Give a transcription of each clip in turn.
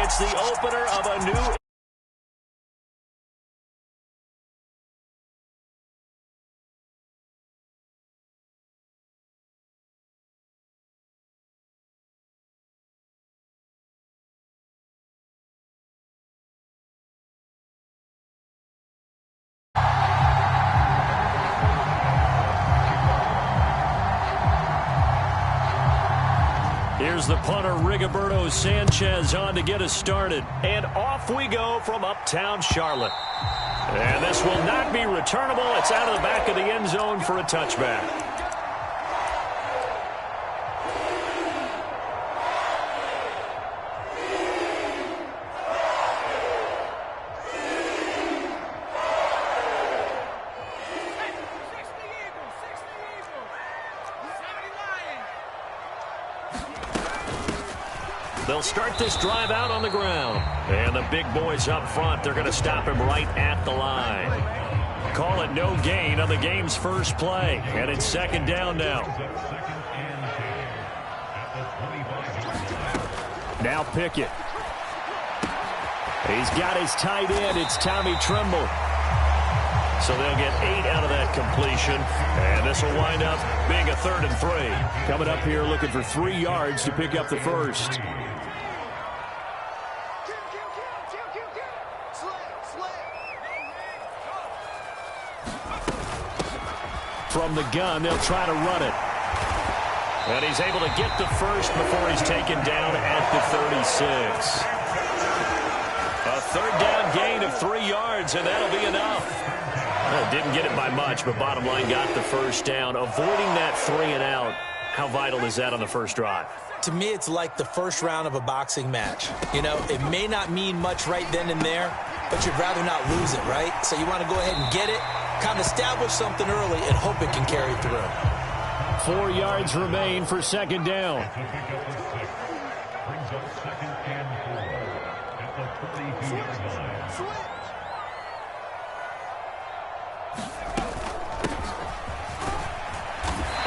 It's the opener of a new... Here's the punter, Rigoberto Sanchez, on to get us started. And off we go from uptown Charlotte. And this will not be returnable. It's out of the back of the end zone for a touchback. They'll start this drive out on the ground. And the big boys up front, they're going to stop him right at the line. Call it no gain on the game's first play. And it's second down now. Now Pickett. He's got his tight end. It's Tommy Tremble. So they'll get 8 out of that completion. And this will wind up being a 3rd and 3. Coming up here looking for 3 yards to pick up the first. From the gun, they'll try to run it. And he's able to get the first before he's taken down at the 36. A 3rd down gain of 3 yards, and that'll be enough. Well, didn't get it by much, but bottom line got the first down. Avoiding that 3 and out, how vital is that on the first drive? To me, it's like the first round of a boxing match. You know, it may not mean much right then and there, but you'd rather not lose it, right? So you want to go ahead and get it, kind of establish something early, and hope it can carry through. 4 yards remain for second down.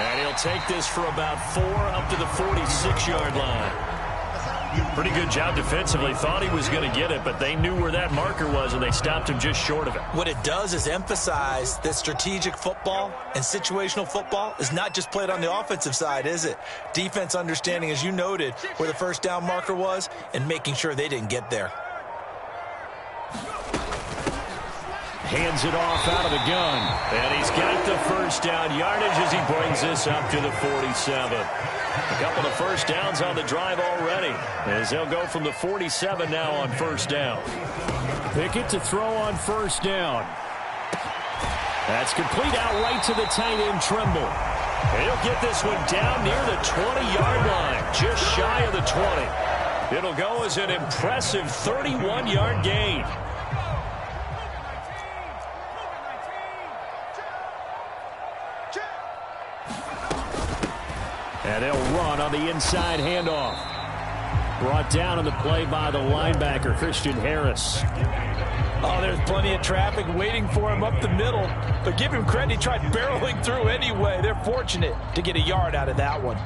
And he'll take this for about 4 up to the 46-yard line. Pretty good job defensively. Thought he was going to get it, but they knew where that marker was, and they stopped him just short of it. What it does is emphasize that strategic football and situational football is not just played on the offensive side, is it? Defense understanding, as you noted, where the first down marker was and making sure they didn't get there. Hands it off out of the gun. And he's got the first down yardage as he brings this up to the 47. A couple of first downs on the drive already, as they'll go from the 47 now on first down. Pickett to throw on first down. That's complete out right to the tight end, Tremble. And he'll get this one down near the 20-yard line, just shy of the 20. It'll go as an impressive 31-yard gain. And they'll run on the inside handoff. Brought down on the play by the linebacker, Christian Harris. Oh, there's plenty of traffic waiting for him up the middle. But give him credit, he tried barreling through anyway. They're fortunate to get a yard out of that one.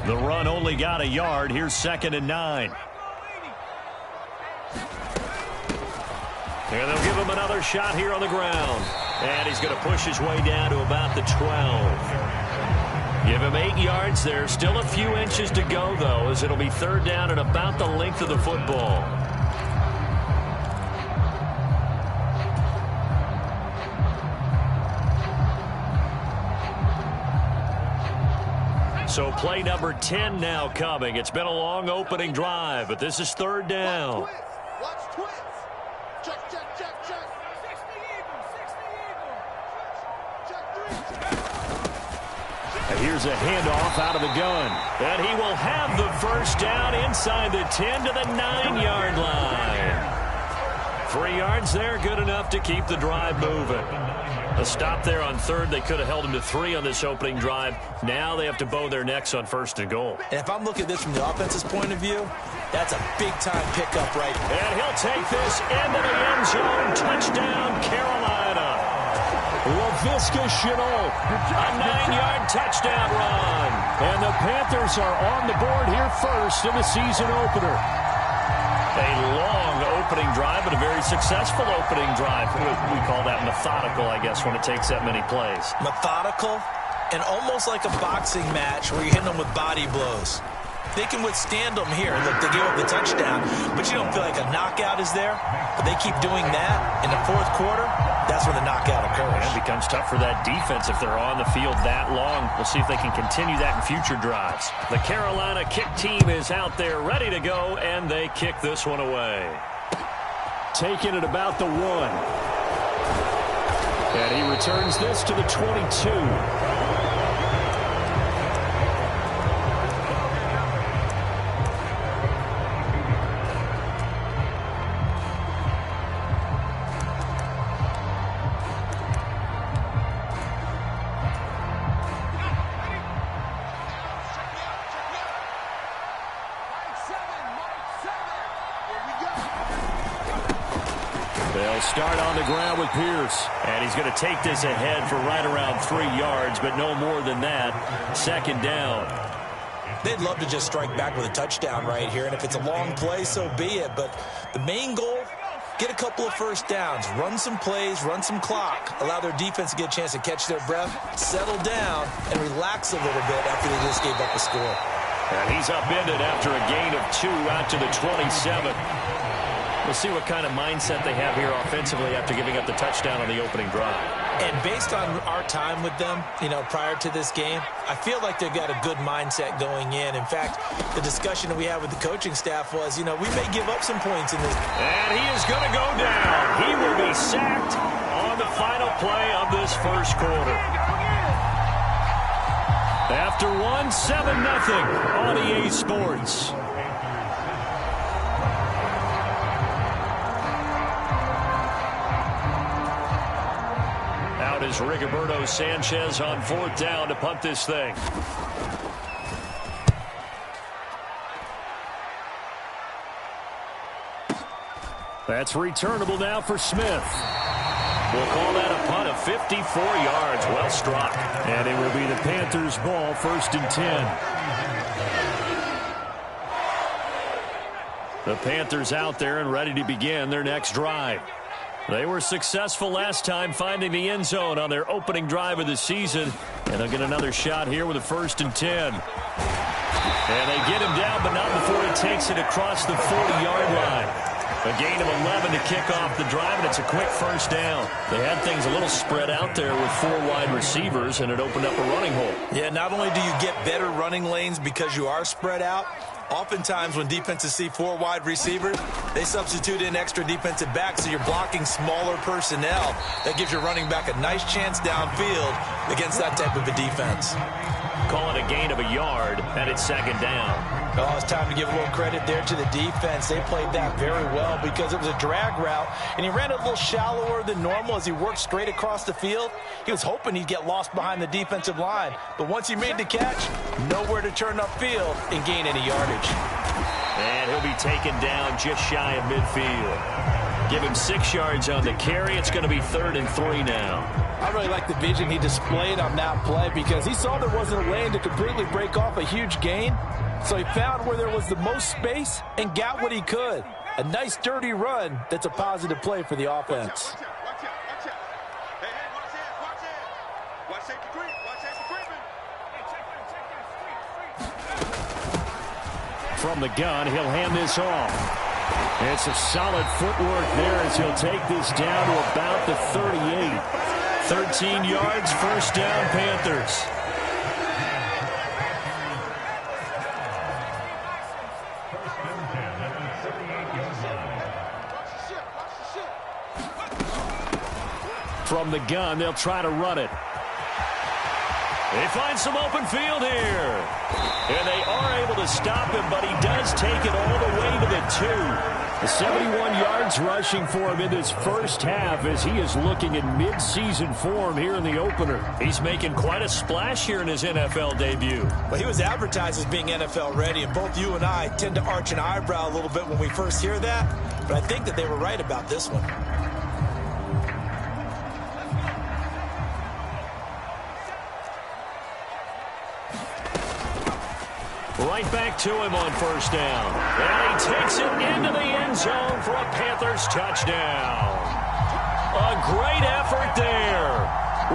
The run only got a yard. Here's 2nd and 9. And they'll give him another shot here on the ground. And he's going to push his way down to about the 12. Give him 8 yards there. Still a few inches to go, though, as it'll be 3rd down and about the length of the football. So play number 10 now coming. It's been a long opening drive, but this is 3rd down. Watch twins. Check, check, check, check. 60 Eagles, 60 Eagles. Check 3. And here's a handoff out of the gun. And he will have the first down inside the 10 to the 9-yard line. 3 yards there, good enough to keep the drive moving. A stop there on 3rd. They could have held him to 3 on this opening drive. Now they have to bow their necks on 1st and goal. And if I'm looking at this from the offense's point of view, that's a big-time pickup right there. And he'll take this into the end zone. Touchdown, Carolina. Laviska Shenault, a 9-yard touchdown run. And the Panthers are on the board here first in the season opener. A long opening drive, but a very successful opening drive. We call that methodical, I guess, when it takes that many plays. Methodical and almost like a boxing match where you're hitting them with body blows. They can withstand them here. Look, they gave up the touchdown, but you don't feel like a knockout is there. But they keep doing that in the fourth quarter. That's when the knockout occurs. And it becomes tough for that defense if they're on the field that long. We'll see if they can continue that in future drives. The Carolina kick team is out there ready to go, and they kick this one away. Taking it about the 1. And he returns this to the 22. They'll start on the ground with Pierce. And he's going to take this ahead for right around 3 yards, but no more than that. Second down. They'd love to just strike back with a touchdown right here. And if it's a long play, so be it. But the main goal, get a couple of first downs. Run some plays, run some clock. Allow their defense to get a chance to catch their breath, settle down, and relax a little bit after they just gave up a score. And he's upended after a gain of 2 out to the 27. We'll see what kind of mindset they have here offensively after giving up the touchdown on the opening drive. And based on our time with them, prior to this game, I feel like they've got a good mindset going in. In fact, the discussion that we had with the coaching staff was, we may give up some points in this. And he is going to go down. He will be sacked on the final play of this first quarter. After 1, 7-0 on EA Sports. Out is Rigoberto Sanchez on 4th down to punt this thing. That's returnable now for Smith. We'll call that a punt of 54 yards. Well struck. And it will be the Panthers' ball, 1st and 10. The Panthers out there and ready to begin their next drive. They were successful last time finding the end zone on their opening drive of the season. And they'll get another shot here with a 1st and 10. And they get him down, but not before he takes it across the 40-yard line. A gain of 11 to kick off the drive, and it's a quick first down. They had things a little spread out there with 4 wide receivers, and it opened up a running hole. Yeah, not only do you get better running lanes because you are spread out, oftentimes when defenses see 4 wide receivers, they substitute in extra defensive backs, so you're blocking smaller personnel. That gives your running back a nice chance downfield against that type of a defense. Call it a gain of a yard, and it's 2nd down. Oh, it's time to give a little credit there to the defense. They played that very well because it was a drag route, and he ran it a little shallower than normal as he worked straight across the field. He was hoping he'd get lost behind the defensive line, but once he made the catch, nowhere to turn upfield and gain any yardage. And he'll be taken down just shy of midfield. Give him 6 yards on the carry. It's going to be 3rd and 3 now. I really like the vision he displayed on that play because he saw there wasn't a lane to completely break off a huge gain. So he found where there was the most space and got what he could. A nice, dirty run that's a positive play for the offense. Watch out. Hey, watch it. Watch safety creeping. From the gun, he'll hand this off. It's a solid footwork there as he'll take this down to about the 38. 13 yards, first down, Panthers. From the gun, they'll try to run it. They find some open field here. And they are able to stop him, but he does take it all the way to the 2. 71 yards rushing for him in this first half as he is looking in mid-season form here in the opener. He's making quite a splash here in his NFL debut. Well, he was advertised as being NFL ready, and both you and I tend to arch an eyebrow a little bit when we first hear that, but I think that they were right about this one. Right back to him on first down. And he takes it into the end a Panthers touchdown. A great effort there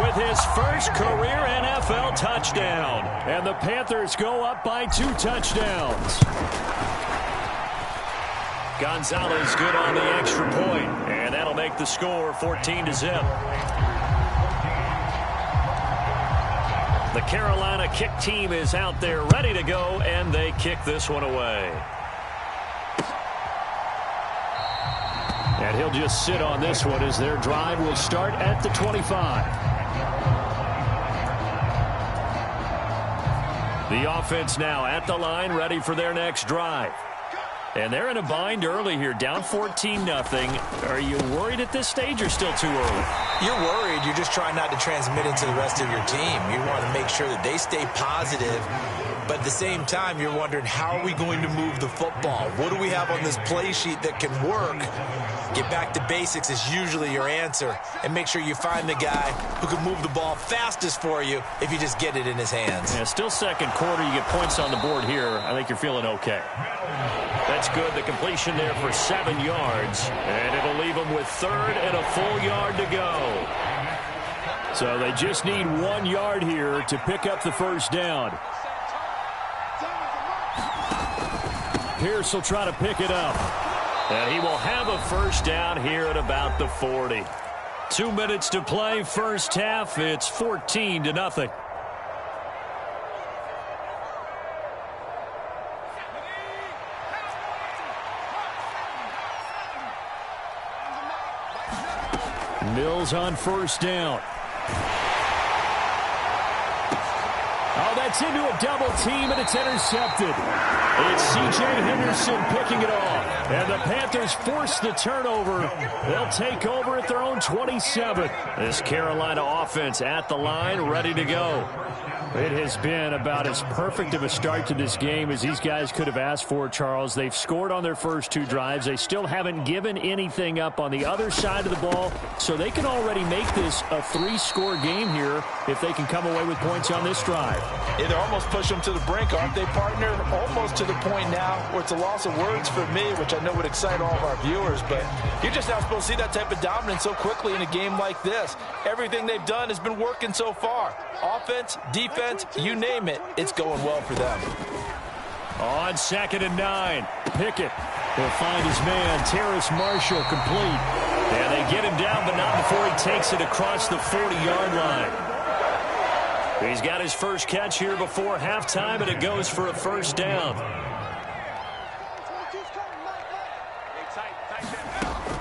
with his first career NFL touchdown. And the Panthers go up by 2 touchdowns. Gonzalez good on the extra point, and that'll make the score 14-0. The Carolina kick team is out there ready to go, and they kick this one away. And he'll just sit on this one as their drive will start at the 25. The offense now at the line, ready for their next drive. And they're in a bind early here, down 14-0. Are you worried at this stage or still too early? You're worried. You're just trying not to transmit it to the rest of your team. You want to make sure that they stay positive. But at the same time, you're wondering, how are we going to move the football? What do we have on this play sheet that can work? Get back to basics is usually your answer. And make sure you find the guy who can move the ball fastest for you if you just get it in his hands. Yeah, still second quarter. You get points on the board here. I think you're feeling okay. That's good. The completion there for 7 yards. And it'll leave them with 3rd and a full yard to go. So they just need 1 yard here to pick up the first down. Pierce will try to pick it up. And he will have a first down here at about the 40. 2 minutes to play, first half. It's 14-0. Mills on first down. Oh, that's into a double team, and it's intercepted. It's C.J. Henderson picking it off. And the Panthers force the turnover. They'll take over at their own 27. This Carolina offense at the line, ready to go. It has been about as perfect of a start to this game as these guys could have asked for, Charles. They've scored on their first 2 drives. They still haven't given anything up on the other side of the ball, so they can already make this a 3-score game here if they can come away with points on this drive. Yeah, they're almost pushing them to the brink, aren't they, partner? Almost to the point now where it's a loss of words for me, which I know would excite all of our viewers, but you're just not supposed to see that type of dominance so quickly in a game like this. Everything they've done has been working so far. Offense, defense, you name it, it's going well for them. On 2nd and 9, Pickett will find his man, Terrace Marshall, complete. And they get him down, but not before he takes it across the 40-yard line. He's got his first catch here before halftime, and it goes for a first down.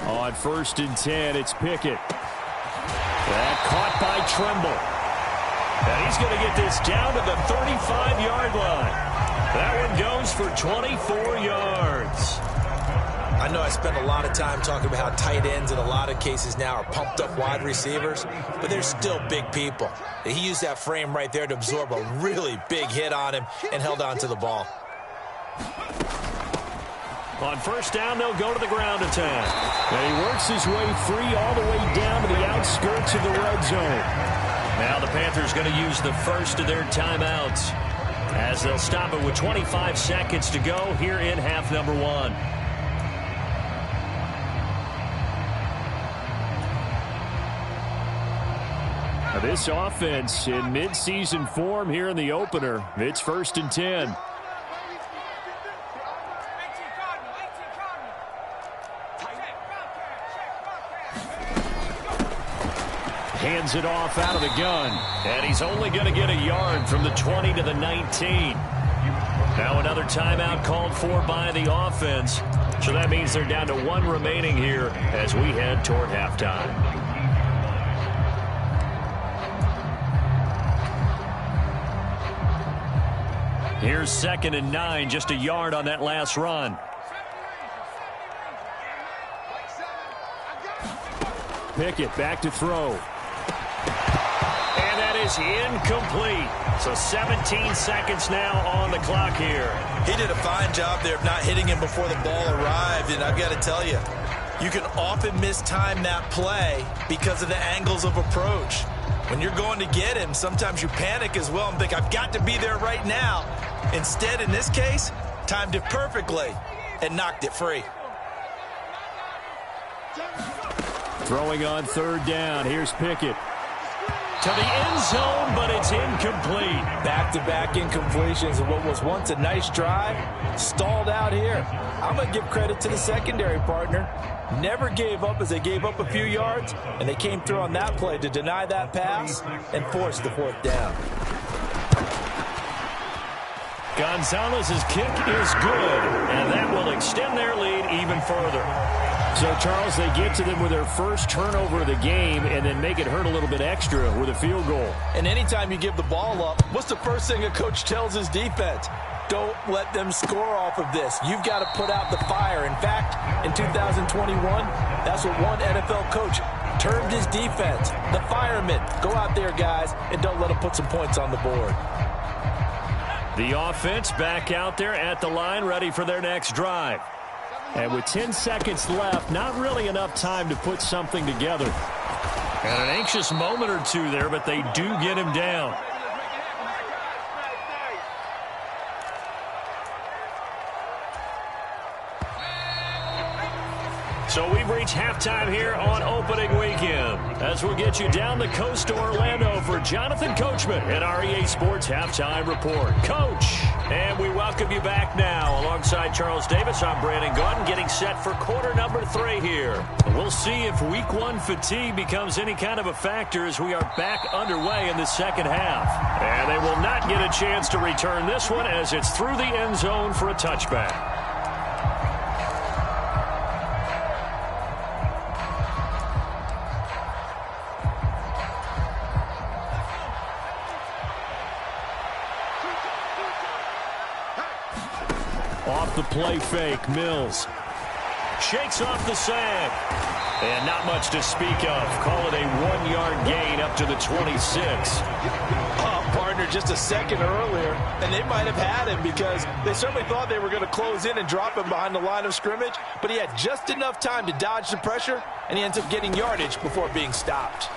On 1st and 10, it's Pickett. That caught by Tremble. And he's going to get this down to the 35-yard line. That one goes for 24 yards. I know I spent a lot of time talking about how tight ends in a lot of cases now are pumped up wide receivers, but they're still big people. He used that frame right there to absorb a really big hit on him and held on to the ball. On first down, they'll go to the ground attack. And he works his way free all the way down to the outskirts of the red zone. Now the Panthers going to use the first of their timeouts as they'll stop it with 25 seconds to go here in half number 1. Now this offense in midseason form here in the opener. It's 1st and 10. Hands it off out of the gun. And he's only going to get a yard from the 20 to the 19. Now another timeout called for by the offense. So that means they're down to 1 remaining here as we head toward halftime. Here's 2nd and 9, just a yard on that last run. Pickett back to throw. And that is incomplete. So 17 seconds now on the clock here. He did a fine job there of not hitting him before the ball arrived, and I've got to tell you, you can often mistime that play because of the angles of approach. When you're going to get him, sometimes you panic as well and think, I've got to be there right now. Instead, in this case, timed it perfectly and knocked it free. Throwing on third down. Here's Pickett. To the end zone, but it's incomplete. Back-to-back incompletions of what was once a nice drive. Stalled out here. I'm going to give credit to the secondary partner. Never gave up as they gave up a few yards, and they came through on that play to deny that pass and force the fourth down. Gonzalez's kick is good, and that will extend their lead even further. So, Charles, they get to them with their first turnover of the game and then make it hurt a little bit extra with a field goal. And anytime you give the ball up, what's the first thing a coach tells his defense? Don't let them score off of this. You've got to put out the fire. In fact, in 2021, that's what one NFL coach termed his defense, the firemen. Go out there, guys, and don't let them put some points on the board. The offense back out there at the line, ready for their next drive. And with 10 seconds left, not really enough time to put something together. And an anxious moment or two there, but they do get him down. So we've reached halftime here on opening weekend. As we'll get you down the coast to Orlando for Jonathan Coachman at our EA Sports Halftime Report. Coach, and we welcome you back now. Alongside Charles Davis, I'm Brandon Gaudin, getting set for quarter number 3 here. We'll see if week 1 fatigue becomes any kind of a factor as we are back underway in the second half. And they will not get a chance to return this one as it's through the end zone for a touchback. Off the play fake, Mills shakes off the sack. And not much to speak of. Call it a 1-yard gain up to the 26. Partner, just a second earlier, and they might have had him because they certainly thought they were going to close in and drop him behind the line of scrimmage, but he had just enough time to dodge the pressure, and he ends up getting yardage before being stopped.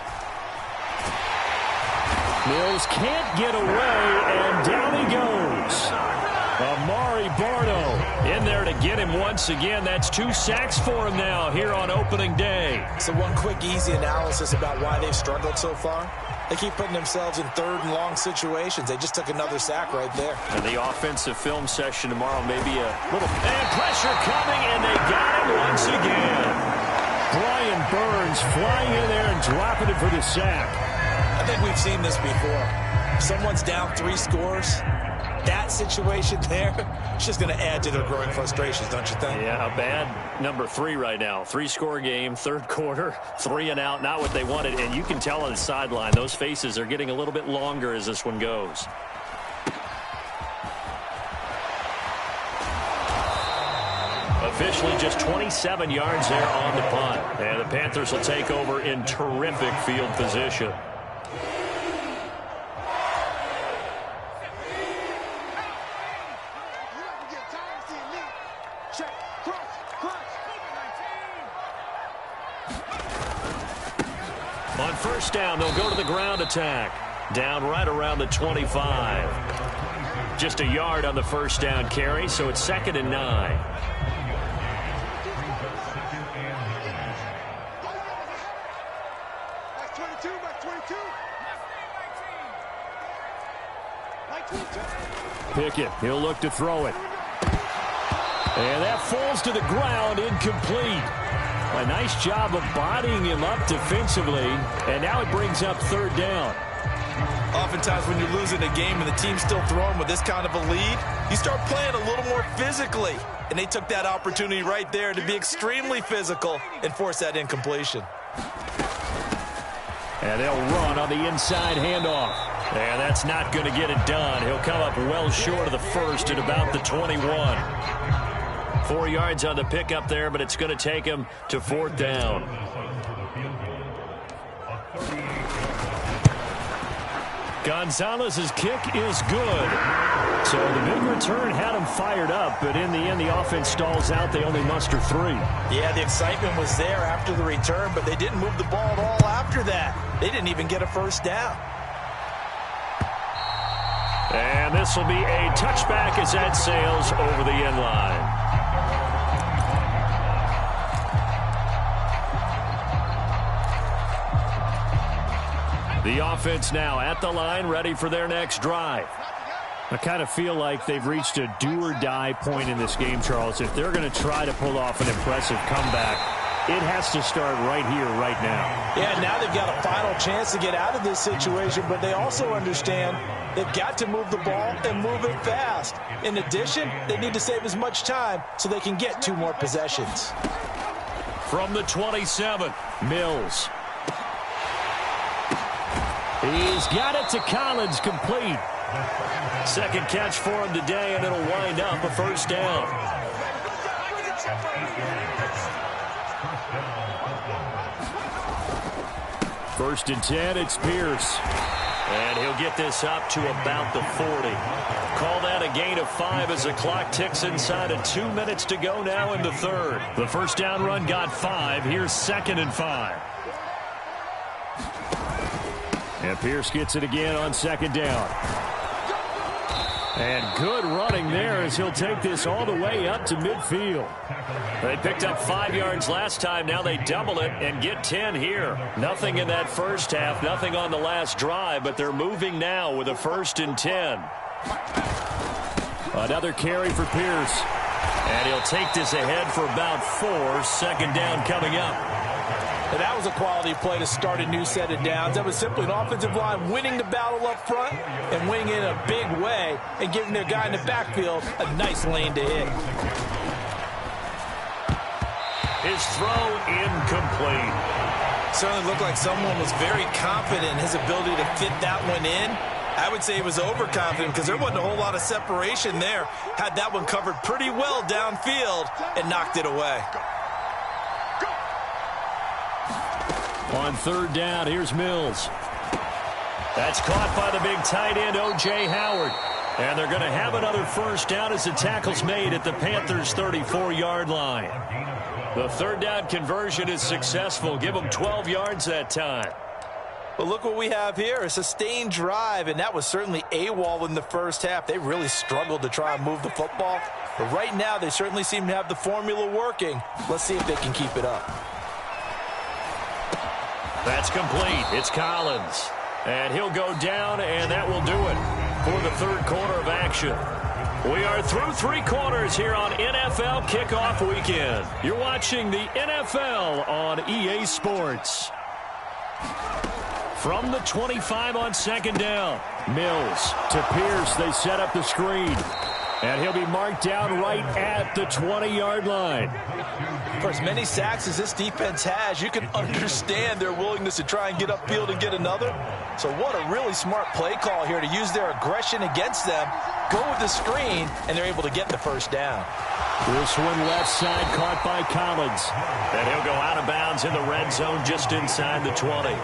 Mills can't get away, and down he goes. Amari Barno in there to get him once again. That's 2 sacks for him now here on opening day. So one quick, easy analysis about why they've struggled so far. They keep putting themselves in third and long situations. They just took another sack right there. And the offensive film session tomorrow may be a little... And pressure coming, and they got him once again. Brian Burns flying in there and dropping it for the sack. I think we've seen this before. If someone's down 3 scores... that situation there, it's just going to add to their growing frustrations, don't you think? Yeah, a bad number 3 right now. 3-score game, third quarter, 3 and out, not what they wanted. And you can tell on the sideline, those faces are getting a little bit longer as this one goes. Officially just 27 yards there on the punt. And the Panthers will take over in terrific field position. On first down, they'll go to the ground attack. Down right around the 25. Just a yard on the first down carry, so it's 2nd and 9. Pickett, he'll look to throw it. And that falls to the ground, incomplete. A nice job of bodying him up defensively, and now it brings up 3rd down. Oftentimes when you're losing a game and the team's still throwing with this kind of a lead, you start playing a little more physically. And they took that opportunity right there to be extremely physical and force that incompletion. And they'll run on the inside handoff. And that's not going to get it done. He'll come up well short of the first at about the 21. 4 yards on the pickup there, but it's going to take him to 4th down. Gonzalez's kick is good. So the big return had him fired up, but in the end, the offense stalls out. They only muster 3. Yeah, the excitement was there after the return, but they didn't move the ball at all after that. They didn't even get a first down. And this will be a touchback as that sails over the end line. The offense now at the line, ready for their next drive. I kind of feel like they've reached a do-or-die point in this game, Charles. If they're going to try to pull off an impressive comeback, it has to start right here, right now. Yeah, now they've got a final chance to get out of this situation, but they also understand they've got to move the ball and move it fast. In addition, they need to save as much time so they can get 2 more possessions. From the 27, Mills. He's got it to Collins, complete. Second catch for him today, and it'll wind up a first down. First and 10, it's Pierce. And he'll get this up to about the 40. Call that a gain of 5 as the clock ticks inside of 2 minutes to go now in the third. The first down run got 5. Here's 2nd and 5. And Pierce gets it again on 2nd down. And good running there as he'll take this all the way up to midfield. They picked up 5 yards last time. Now they double it and get 10 here. Nothing in that first half, nothing on the last drive, but they're moving now with a 1st and 10. Another carry for Pierce. And he'll take this ahead for about 4. 2nd down coming up. And that was a quality play to start a new set of downs. That was simply an offensive line winning the battle up front and winning it in a big way and giving their guy in the backfield a nice lane to hit. His throw incomplete. Certainly looked like someone was very confident in his ability to fit that one in. I would say he was overconfident because there wasn't a whole lot of separation there. Had that one covered pretty well downfield and knocked it away. On 3rd down, here's Mills. That's caught by the big tight end, O.J. Howard. And they're going to have another first down as the tackle's made at the Panthers' 34-yard line. The 3rd down conversion is successful. Give them 12 yards that time. But look what we have here, a sustained drive, and that was certainly AWOL in the first half. They really struggled to try and move the football. But right now, they certainly seem to have the formula working. Let's see if they can keep it up. That's complete. It's Collins. And he'll go down, and that will do it for the 3rd quarter of action. We are through 3 quarters here on NFL Kickoff Weekend. You're watching the NFL on EA Sports. From the 25 on 2nd down. Mills to Pierce. They set up the screen. And he'll be marked down right at the 20-yard line. For as many sacks as this defense has, you can understand their willingness to try and get upfield and get another. So what a really smart play call here to use their aggression against them, go with the screen, and they're able to get the first down. This one left side caught by Collins. And he'll go out of bounds in the red zone just inside the 20.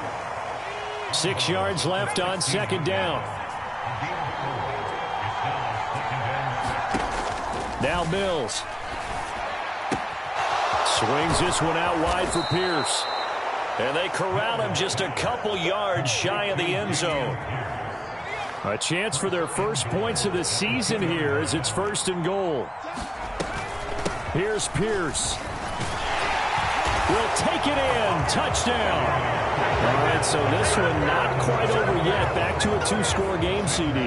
6 yards left on 2nd down. Now Mills. Swings this one out wide for Pierce. And they corral him just a couple yards shy of the end zone. A chance for their first points of the season here as it's 1st and goal. Here's Pierce. Will take it in. Touchdown. All right, so this one not quite over yet. Back to a 2-score game, CD.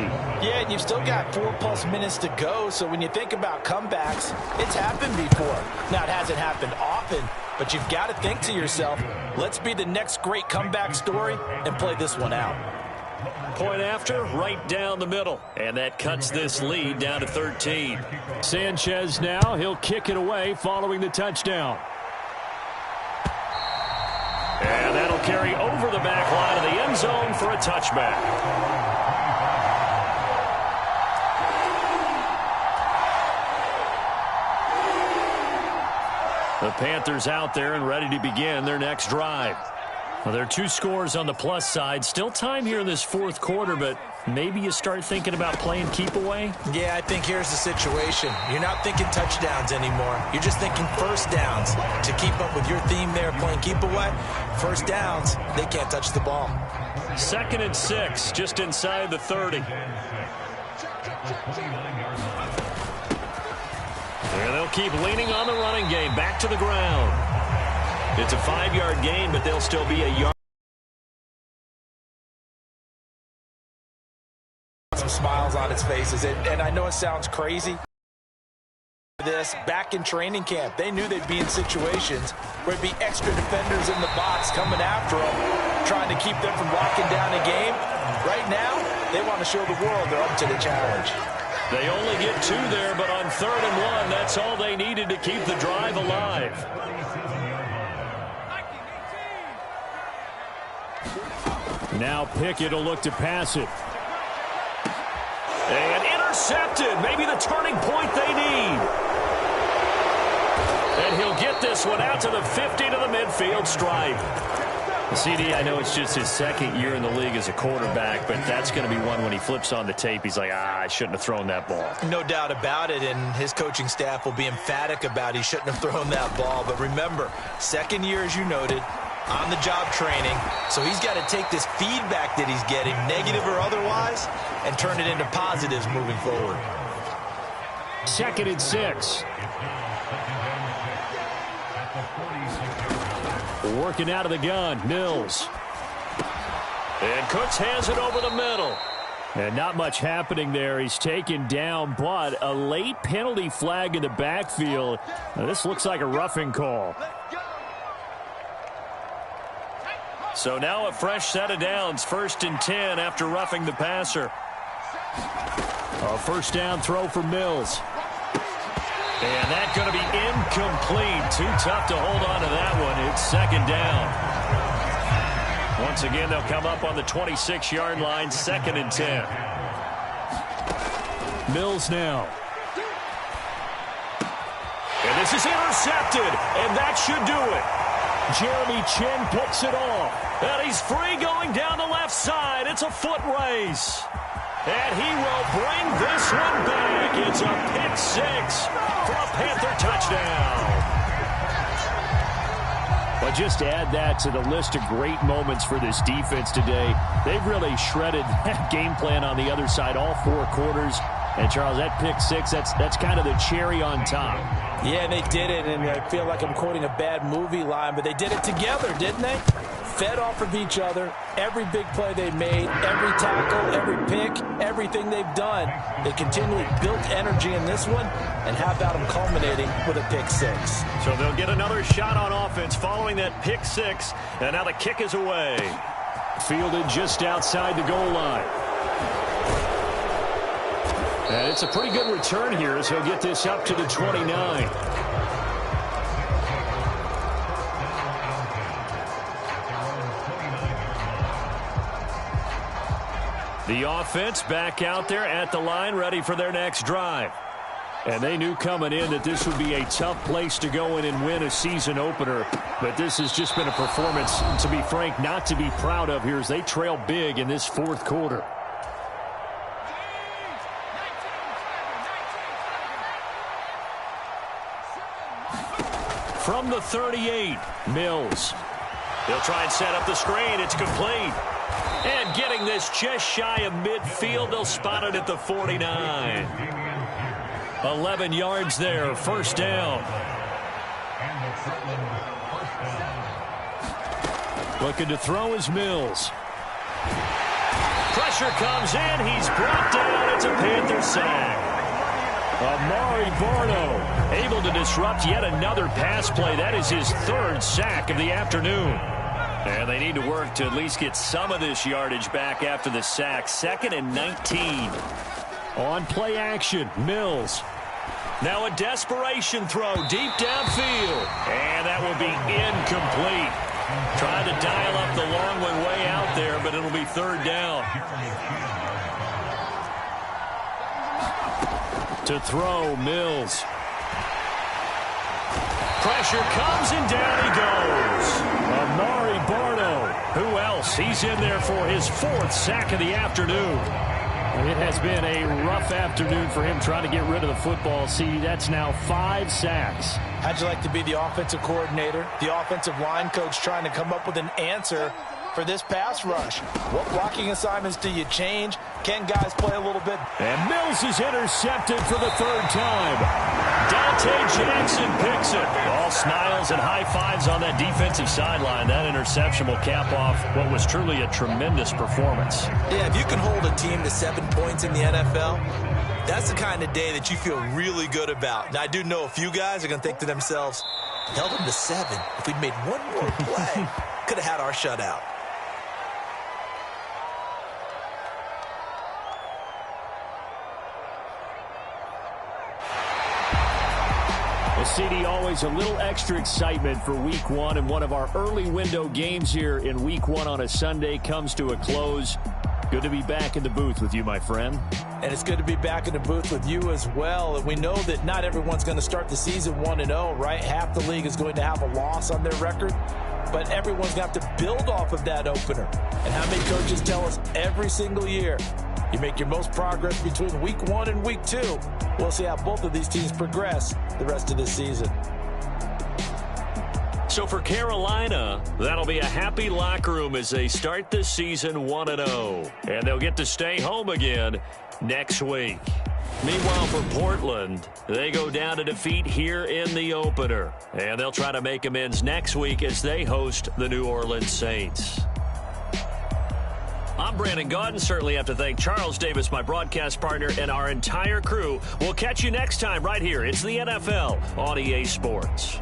Yeah, and you've still got 4+ minutes to go, so when you think about comebacks, it's happened before. Now, it hasn't happened often, but you've got to think to yourself, let's be the next great comeback story and play this one out. Point after, right down the middle. And that cuts this lead down to 13. Sanchez now, he'll kick it away following the touchdown. And that'll carry over the back line of the end zone for a touchback. The Panthers out there and ready to begin their next drive. Well, there are 2 scores on the plus side. Still time here in this 4th quarter, but maybe you start thinking about playing keep away? Yeah, I think here's the situation. You're not thinking touchdowns anymore. You're just thinking first downs. To keep up with your theme there, playing keep away, first downs, they can't touch the ball. 2nd and 6, just inside the 30. And they'll keep leaning on the running game. Back to the ground. It's a 5-yard gain, but they'll still be a yard. places. And I know it sounds crazy. This back in training camp, they knew they'd be in situations where there'd be extra defenders in the box coming after them, trying to keep them from locking down a game. Right now, they want to show the world they're up to the challenge. They only get 2 there, but on 3rd and 1, that's all they needed to keep the drive alive. Now Pickett will look to pass it. And intercepted. Maybe the turning point they need. And he'll get this one out to the 50 to the midfield stripe. CD, I know it's just his 2nd year in the league as a quarterback, but that's going to be one when he flips on the tape. He's like, I shouldn't have thrown that ball. No doubt about it, and his coaching staff will be emphatic about he shouldn't have thrown that ball. But remember, 2nd year, as you noted, on-the-job training, so he's got to take this feedback that he's getting, negative or otherwise, and turn it into positives moving forward. 2nd and 6. Working out of the gun, Mills. And Cooks hands it over the middle. And not much happening there. He's taken down, but a late penalty flag in the backfield. Now, this looks like a roughing call. So now a fresh set of downs, 1st and 10 after roughing the passer. A 1st down throw for Mills. And that's going to be incomplete. Too tough to hold on to that one. It's 2nd down. Once again, they'll come up on the 26-yard line, 2nd and 10. Mills now. And this is intercepted, and that should do it. Jeremy Chin picks it off. And he's free going down the left side. It's a foot race. And he will bring this one back. It's a pick 6 for a Panther touchdown. But just add that to the list of great moments for this defense today. They've really shredded that game plan on the other side all 4 quarters. And, Charles, that pick 6, that's kind of the cherry on top. Yeah, they did it, and I feel like I'm quoting a bad movie line, but they did it together, didn't they? Fed off of each other, every big play they made, every tackle, every pick, everything they've done. They continually built energy in this one, and how about them culminating with a pick 6? So they'll get another shot on offense following that pick 6, and now the kick is away. Fielded just outside the goal line. And it's a pretty good return here as he'll get this up to the 29. The offense back out there at the line, ready for their next drive. And they knew coming in that this would be a tough place to go in and win a season opener. But this has just been a performance, to be frank, not to be proud of here as they trail big in this 4th quarter. From the 38, Mills. They'll try and set up the screen. It's complete. And getting this just shy of midfield, they'll spot it at the 49. 11 yards there, 1st down. Looking to throw is Mills. Pressure comes in. He's brought down. It's a Panther sack. Amari Barno able to disrupt yet another pass play. That is his 3rd sack of the afternoon. And they need to work to at least get some of this yardage back after the sack. 2nd and 19. On play action, Mills. Now a desperation throw deep downfield. And that will be incomplete. Trying to dial up the long one way out there, but it'll be 3rd down. To throw, Mills. Pressure comes and down he goes. Amari Barno. Who else? He's in there for his 4th sack of the afternoon. It has been a rough afternoon for him trying to get rid of the football. See, that's now 5 sacks. How'd you like to be the offensive coordinator, the offensive line coach trying to come up with an answer for this pass rush? What blocking assignments do you change? Can guys play a little bit? And Mills is intercepted for the 3rd time. Dante Jackson picks it. All smiles smiles and high fives on that defensive sideline. That interception will cap off what was truly a tremendous performance. Yeah, if you can hold a team to 7 points in the NFL, that's the kind of day that you feel really good about. Now, I do know a few guys are going to think to themselves, held them to 7. If we'd made one more play, could have had our shutout. Well, CD, always a little extra excitement for Week 1, and one of our early window games here in Week 1 on a Sunday comes to a close. Good to be back in the booth with you, my friend. And it's good to be back in the booth with you as well. And we know that not everyone's going to start the season 1-0, right? Half the league is going to have a loss on their record. But everyone's going to have to build off of that opener. And how many coaches tell us every single year, you make your most progress between Week 1 and Week 2. We'll see how both of these teams progress the rest of this season. So for Carolina, that'll be a happy locker room as they start the season 1-0. And they'll get to stay home again next week. Meanwhile, for Portland, they go down to defeat here in the opener. And they'll try to make amends next week as they host the New Orleans Saints. I'm Brandon Gaudin. Certainly have to thank Charles Davis, my broadcast partner, and our entire crew. We'll catch you next time right here. It's the NFL on EA Sports.